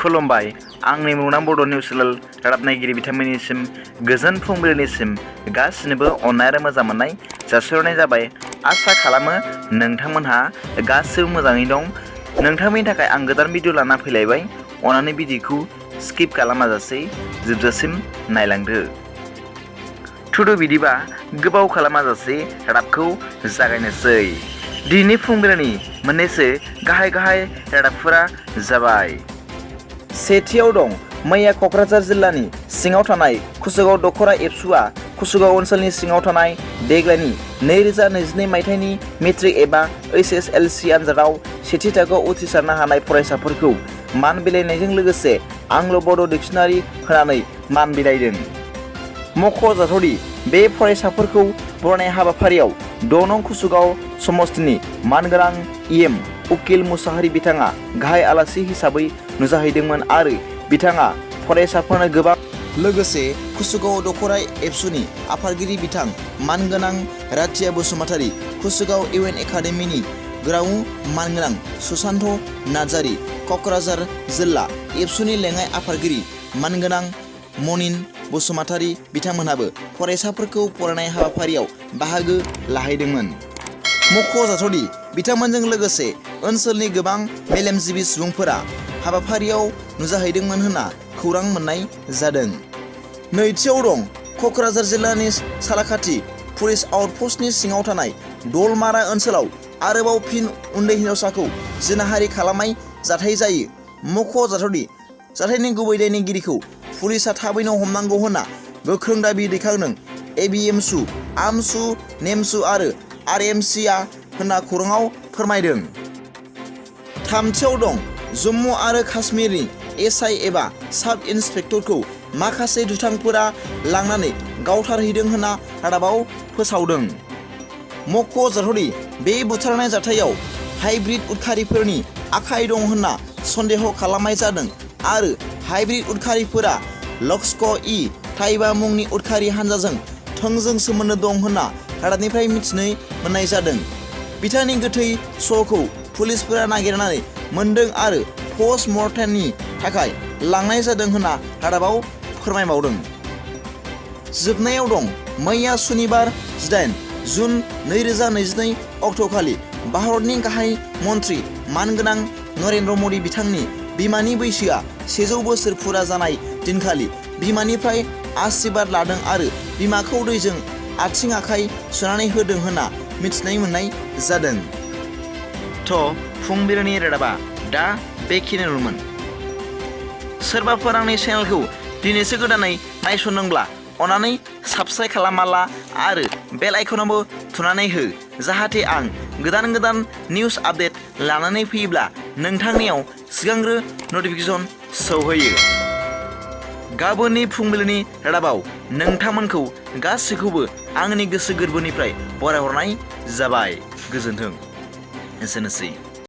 खुलुमबाय आंनि मुलुगनां बड' निउस चेनेल रादाब नायगिरि बिथांमोननिसिम गोजोन फुंबिलिनिसिम गासिनोबो अननाय आरो मोजां मोननाय जासिहरनाय जाबाय। आसा खालामो नोंथांमोनहा गासिबो मोजाङै दं। नोंथांमोननि थाखाय आं गोदान भिडिअ लाना फैलायबाय। अननानै भिडिअखौ स्किप खालामाजासे जोबजासिम नायलांदो। थुदो बिदिबा गोबाव खालामाजासे रादाबखौ जागायनोसै। दिनै फुंबिलिनि मोननैसो गाहाय रादाबफोरा जाबाय। सेथियाव दं मैया क'क्राझार जिल्लानि सिङाव थानाय कुसुगाव दख'रा एबसुआ कुसुगाव ओनसोलनि सिङाव थानाय देग्लायनि 2022 मायथाइनि मेट्रिक एबा HSLC आनजादाव सेथि थाखोआव उथ्रिसारनो हानाय फरायसाफोरखौ मान बिलाइनायजों लोगोसे आंग्ल' बड' डिक्सनारि होनानै मान बिलाइदों। मख'जाथावदि बे फरायसाफोरखौ बरायनाय हाबाफारियाव 6 नं कुसुगाव समस्तिनि मानगोनां EM उकिल मुसाहारि बिथाङा गाहाय आलासि हिसाबै नुजाहैदोंमोन आरो बिथाङा फरायसाफोरनो गोबां लोगोसे कुसुगाव दख'रा एबसुनि आफादगिरि बिथां मानगोनां राथिया बसुमतारी, कुसुगाव UN एकाडेमिनि गोरायुं मानगोनां सुशान्त नार्जारी, क'क्राझार जिल्ला एबसुनि लेङाइ आफादगिरि मानगोनां मनिन बसुमतारी बिथांमोनहाबो फरायसाफोरखौ फरायनाय हाबाफारियाव बाहागो लाहैदोंमोन। मख'जाथावदि बिथांमोनजों लोगोसे ओनसोलनि गोबां मेलेमजिबि सुबुंफोरा हाबाफारियाव नुजाहैदोंमोन होनना खौरां मोननाय जादों। नैथियाव दं क'क्राझार जिल्लानि सालाखाथि पुलिस आउटपस्टनि सिङाव थानाय दलमारा ओनसोलाव आरोबाव फिन उन्दै हिनजावसाखौ जिनाहारि खालामनाय जाथाय जायो। मख'जाथावदि जाथायनि गुबै दायनिगिरिखौ पुलिसा थाबैनो हमनांगौ होनना गोख्रों दाबि दैखांदों ABSU, ABSU, नेमसु आरो RMCआ होनना खौराङाव फोरमायदों। थामथियाव दं जम्मु आरो काश्मीरनि SI एबा साब इन्सपेक्टरखौ माखासे दुथांफोरा लांनानै गावथारहैदों होनना रादाबाव फोसावदों। मख'जाथावदि बे बुथारनाय जाथायाव हाइब्रिद उदखारिफोरनि आखाइ दं होनना सन्देह खालामनाय जादों आरो हाइब्रिद उदखारिफोरा लश्कर-इ-ताइबा मुंनि उदखारि हानजाजों थोंजों सोमोन्दो दं होनना रादाबनिफ्राय मिथिनो मोननाय जादों। बिथांनि गोथै सह'खौ पुलिसफोरा नागिरनानै मोनदों आरो पस्ट मर्टेमनि थाखाय लांनाय जादों होनना रादाबाव फोरमायबावदों। जोबनायाव दं मैया सुनिबार 18 जुन 2022 अक्ट'खालि भारतनि गाहाय मन्त्रि मानगोनां नरेन्द्र मदि बिथांनि बिमानि बैसोआ 100 बोसोर फुरा जानाय दिनखालि बिमानिफ्राय आशीर्बाद लादों आरो बिमाखौ दैजों आथिं आखाइ सुनानै होदों होनना मिथिनाय मोननाय जादों। फुंबिलिनि रादाबा दा बेखिनिल'मोन। सोरबाफोर आंनि चेनेलखौ दिनैसो गोदानै नायसनदोंब्ला अननानै साबस्क्राइब खालामना ला आरो बेल आइकनावबो थुनानै हो जाहाथे आं गोदान निउस आपडेट लानानै फैयोब्ला नोंथांनियाव सिगांग्रो नटिफिकेसन सौहैयो। गाबोननि फुंबिलिनि रादाबाव नोंथांमोनखौ गासैखौबो आंनि गोसो गोरबोनिफ्राय बरायहरनाय जाबाय। गोजोन्थों। एसेनोसै।